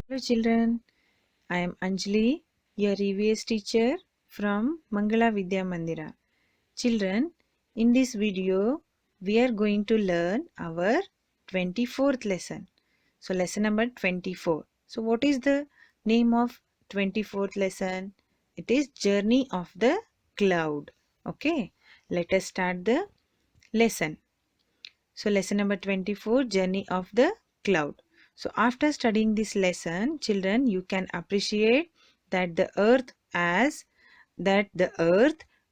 Hello children, I am Anjali, your EVS teacher from Mangala Vidya Mandira. Children, in this video, we are going to learn our 24th lesson. So lesson number 24. So what is the name of 24th lesson? It is Journey of the Cloud. Okay, let us start the lesson. So lesson number 24, Journey of the Cloud. So after studying this lesson, children, you can appreciate that the earth as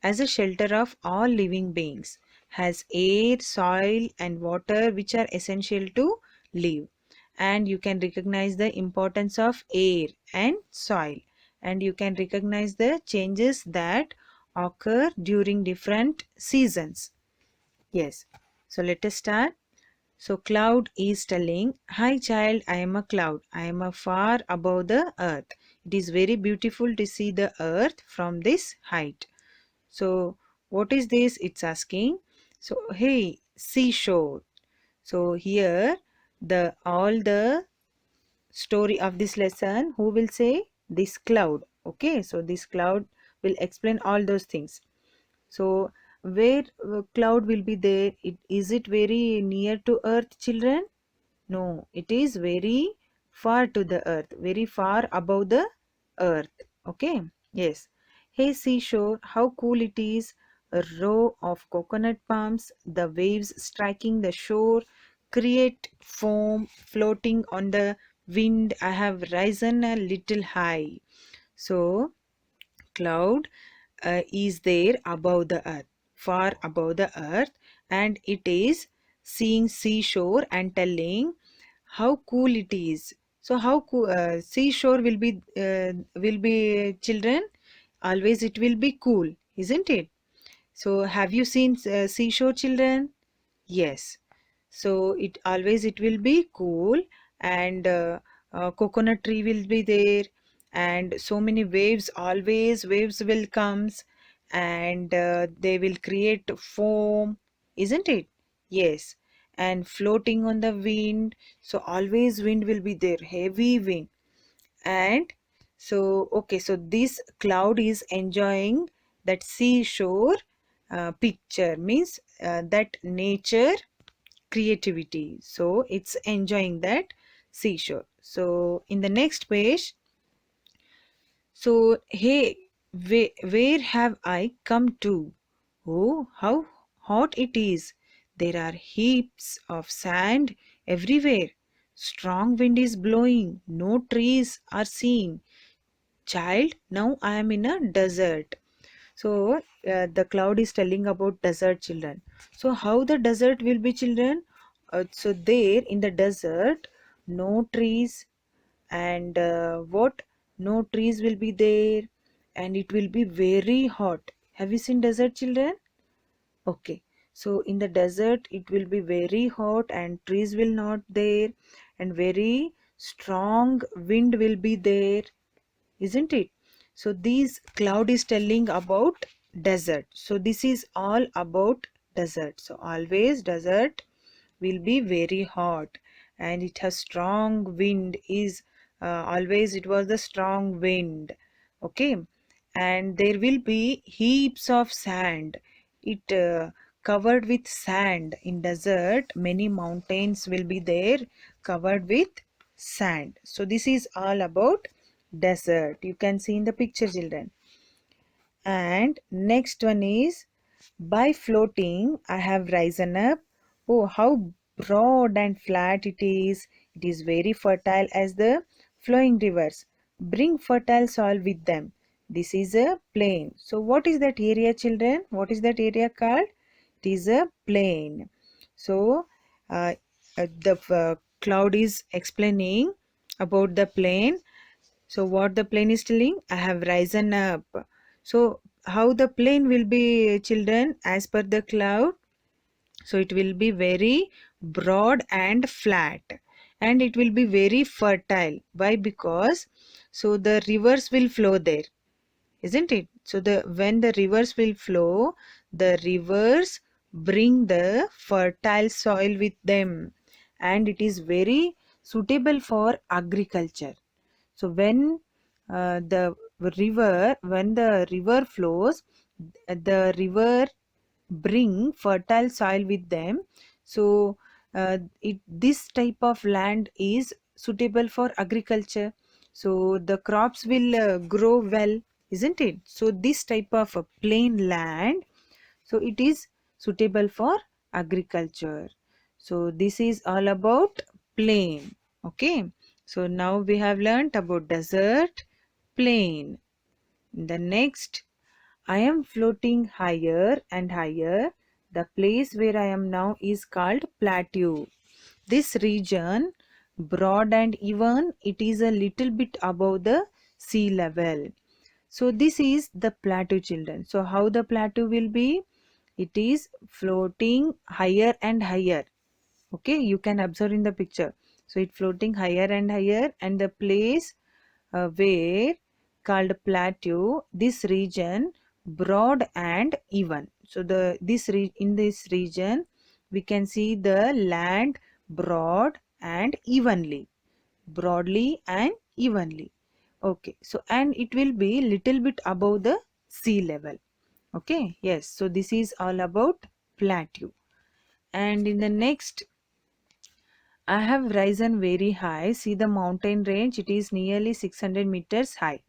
a shelter of all living beings has air, soil and water which are essential to live. And you can recognize the importance of air and soil. And you can recognize the changes that occur during different seasons. Yes. So let us start. So cloud is telling, "Hi child, I am a cloud. I am a far above the earth. It is very beautiful to see the earth from this height." So what is this? It's asking. So hey, seashore. So here the all the story of this lesson, who will say? This cloud. Okay, so this cloud will explain all those things. So where cloud will be there? Is it very near to earth, children? No, it is very far to the earth, very far above the earth. Okay, yes. Hey seashore, how cool it is. A row of coconut palms, the waves striking the shore create foam floating on the wind. I have risen a little high. So cloud is there above the earth, far above the earth, and it is seeing seashore and telling how cool it is. So how cool seashore will be, children? Always it will be cool, isn't it? So have you seen seashore, children? Yes. So it will be cool, and coconut tree will be there, and so many waves, always waves will comes, and they will create foam, isn't it? Yes. And floating on the wind, so always wind will be there, heavy wind. And so okay, so this cloud is enjoying that seashore picture, means that nature creativity, so it's enjoying that seashore. So in the next page, so hey, where have I come to? Oh, how hot it is. There are heaps of sand everywhere. Strong wind is blowing, no trees are seen. Child, now I am in a desert. So the cloud is telling about desert, children. So how the desert will be, children? So there in the desert, no trees, and what? No trees will be there, and it will be very hot. Have you seen desert, children? Okay. So in the desert, it will be very hot, and trees will not there, and very strong wind will be there, isn't it? So this cloud is telling about desert. So this is all about desert. So always desert will be very hot, and it has strong wind, is always it was the strong wind. Okay. And there will be heaps of sand. It covered with sand. In desert, many mountains will be there covered with sand. So this is all about desert. You can see in the picture, children. And next one is, by floating I have risen up. Oh, how broad and flat it is. It is very fertile as the flowing rivers. Bring fertile soil with them. This is a plain. So what is that area, children? What is that area called? It is a plain. So the cloud is explaining about the plain. So what the plane is telling? I have risen up. So how the plane will be, children, as per the cloud? So it will be very broad and flat, and it will be very fertile. Why? Because so the rivers will flow there, isn't it? So the when the rivers will flow, the rivers bring the fertile soil with them, and it is very suitable for agriculture. So when the river flows, the river bring fertile soil with them. So this type of land is suitable for agriculture, so the crops will grow well, isn't it? So this type of a plain land, so it is suitable for agriculture. So this is all about plain. Okay, so now we have learnt about desert, plain. The next, I am floating higher and higher. The place where I am now is called plateau. This region, broad and even, it is a little bit above the sea level. So this is the plateau, children. So how the plateau will be? It is floating higher and higher. Okay, you can observe in the picture. So it floating higher and higher, and the place where called plateau, this region broad and even. So in this region we can see the land broad and evenly, broadly and evenly. Okay, so and it will be little bit above the sea level. Okay, yes, so this is all about plateau. And in the next, I have risen very high. See the mountain range, it is nearly 600 meters high.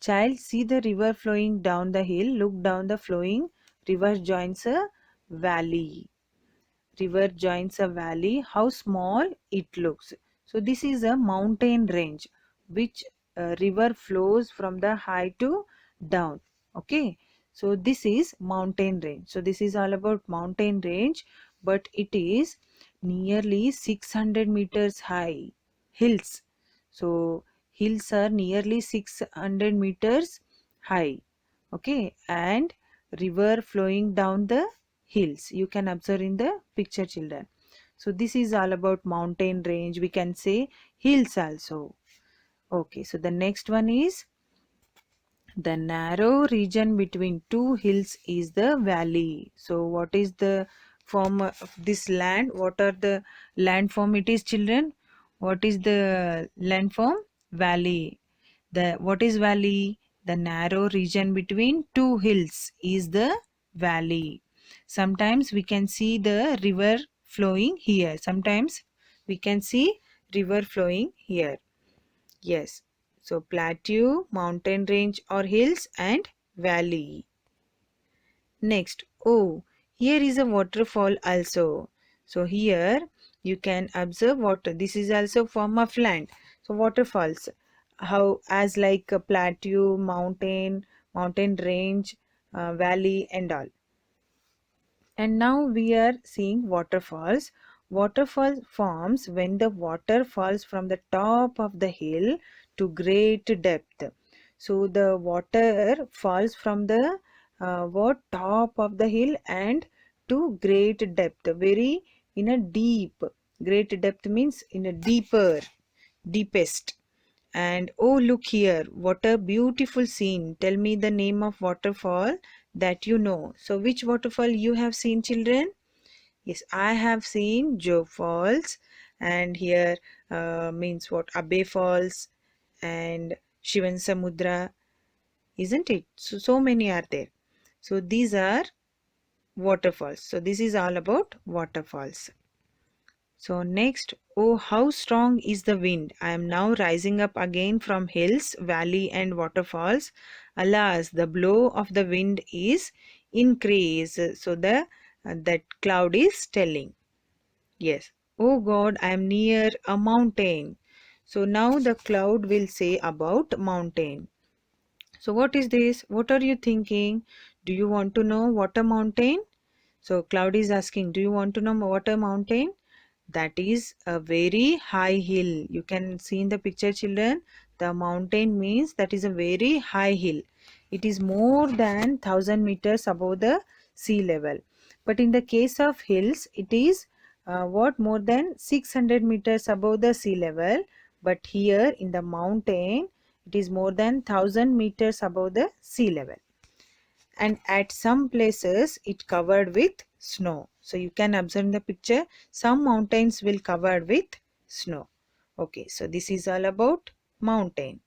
Child, see the river flowing down the hill. Look down, the flowing river joins a valley. River joins a valley. How small it looks. So this is a mountain range which river flows from the high to down. Okay. So this is mountain range. So this is all about mountain range, but it is nearly 600 meters high. Hills. So hills are nearly 600 meters high. Okay, and river flowing down the hills, you can observe in the picture, children. So this is all about mountain range, we can say hills also. Okay, so the next one is the narrow region between two hills is the valley. So what is the form of this land? What are the land form it is, children? What is the land form? Valley. The what is valley? The narrow region between two hills is the valley. Sometimes we can see the river flowing here. Sometimes we can see river flowing here. Yes. So plateau, mountain range or hills, and valley. Next, oh, here is a waterfall also. So here you can observe water. This is also form of land. So waterfalls, how as like a plateau, mountain range, valley and all. And now we are seeing waterfalls. Waterfall forms when the water falls from the top of the hill to great depth. So the water falls from the top of the hill and to great depth, very in a deep. Great depth means in a deeper, deepest. And oh, look here, what a beautiful scene. Tell me the name of waterfall that you know. So which waterfall you have seen, children? Yes, I have seen Joe Falls, and here means what? Abe Falls and Shivan Samudra, isn't it? So many are there. So these are waterfalls. So this is all about waterfalls. So next, oh, how strong is the wind. I am now rising up again from hills, valley and waterfalls. Alas, the blow of the wind is increased. So that cloud is telling. Yes. Oh God, I am near a mountain. So now the cloud will say about mountain. So what is this? What are you thinking? Do you want to know what a mountain? So cloud is asking, do you want to know what a mountain? That is a very high hill. You can see in the picture, children. The mountain means that is a very high hill. It is more than 1,000 meters above the sea level. But in the case of hills, it is what, more than 600 meters above the sea level. But here in the mountain, it is more than 1,000 meters above the sea level. And at some places it covered with snow. So you can observe in the picture, some mountains will covered with snow. Okay, so this is all about mountain.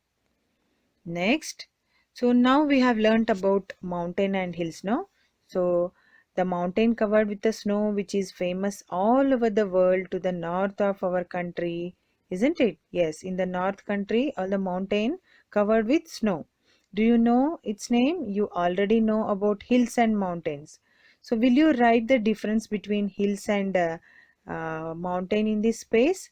Next, so now we have learnt about mountain and hills now. So the mountain covered with the snow, which is famous all over the world to the north of our country, isn't it? Yes, in the north country, all the mountain covered with snow. Do you know its name? You already know about hills and mountains. So will you write the difference between hills and mountain in this space?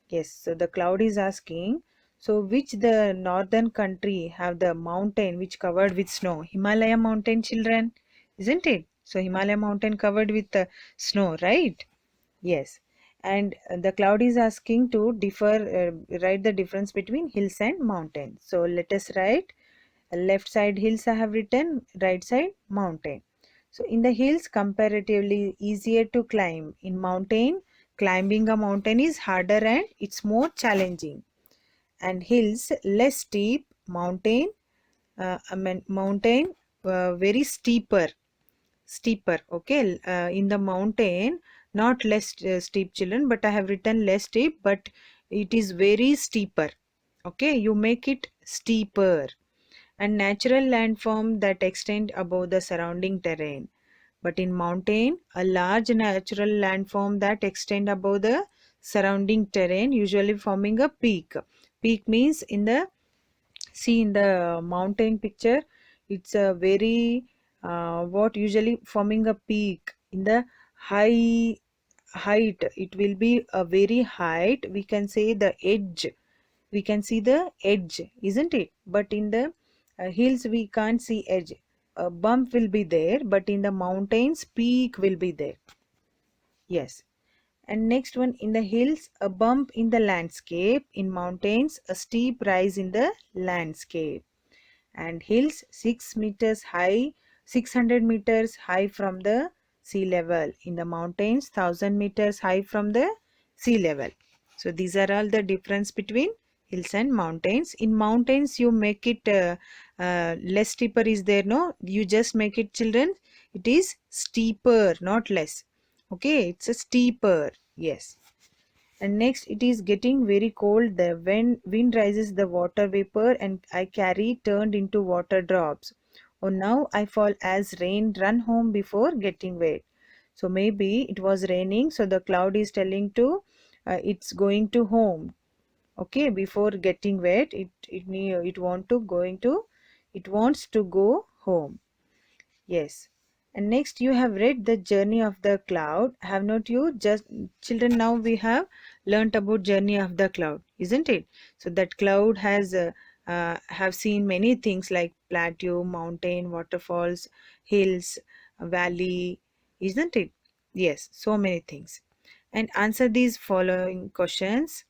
Yes, so the cloud is asking, so which the northern country have the mountain which covered with snow? Himalaya mountain, children, isn't it? So Himalaya mountain covered with snow, right? Yes. And the cloud is asking to write the difference between hills and mountains. So let us write left side hills I have written, right side mountain. So in the hills comparatively easier to climb. In mountain, climbing a mountain is harder and it's more challenging. And hills less steep, mountain very steeper, okay. In the mountain, not less steep, children, but I have written less steep, but it is very steeper, okay. You make it steeper. And natural landform that extend above the surrounding terrain. But in mountain, a large natural landform that extend above the surrounding terrain, usually forming a peak. Peak means in the, see in the mountain picture, it's a very what usually forming a peak in the high height. It will be a very height. We can say the edge, we can see the edge, isn't it? But in the hills we can't see edge. A bump will be there, but in the mountains peak will be there. Yes. And next one, in the hills a bump in the landscape, in mountains a steep rise in the landscape. And hills 6 meters high, 600 meters high from the sea level. In the mountains 1000 meters high from the sea level. So these are all the difference between hills and mountains. In mountains you make it less steeper is there, no, you just make it, children, it is steeper, not less, okay, it's a steeper. Yes. And next, it is getting very cold. The wind rises the water vapor and I carry turned into water drops. Oh, now I fall as rain, run home before getting wet. So maybe it was raining, so the cloud is telling to it's going to home. Okay, before getting wet, it wants to go home. Yes. And next you have read the journey of the cloud. Have not you? Just children, now we have learnt about journey of the cloud, isn't it? So that cloud has have seen many things like plateau, mountain, waterfalls, hills, valley, isn't it? Yes, so many things. And answer these following questions.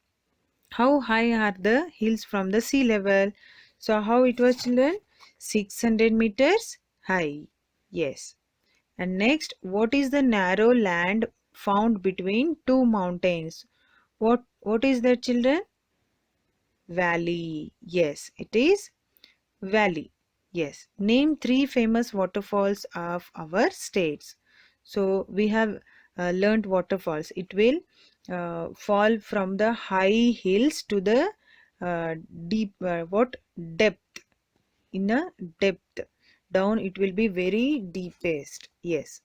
How high are the hills from the sea level? So how it was, children? 600 meters high. Yes. And next, what is the narrow land found between two mountains? What is that, children? Valley. Yes, it is valley. Yes. Name three famous waterfalls of our states. So we have learnt waterfalls. It will fall from the high hills to the uh, deep what depth, in a depth down. It will be very deepest. Yes.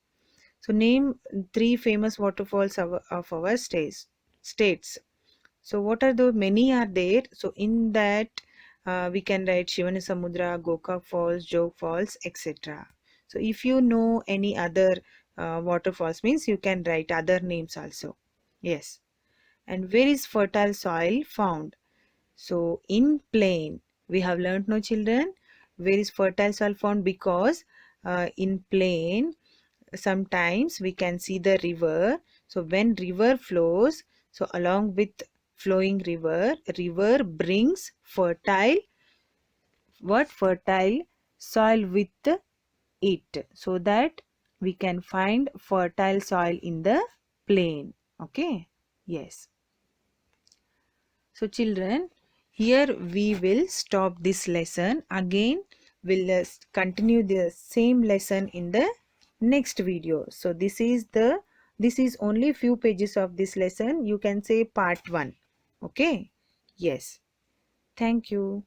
So name three famous waterfalls of our states. So what are the many are there? So in that we can write Shivana Samudra, Gokak Falls, Jog Falls, etc. So if you know any other waterfalls, means you can write other names also. Yes. And where is fertile soil found? So in plain, we have learnt, no, children, where is fertile soil found? Because in plain sometimes we can see the river. So when river flows, so along with flowing river brings fertile soil with it, so that we can find fertile soil in the plain. Okay. Yes. So children, here we will stop this lesson. Again, we'll continue the same lesson in the next video. So this is only few pages of this lesson. You can say part 1. Okay. Yes. Thank you.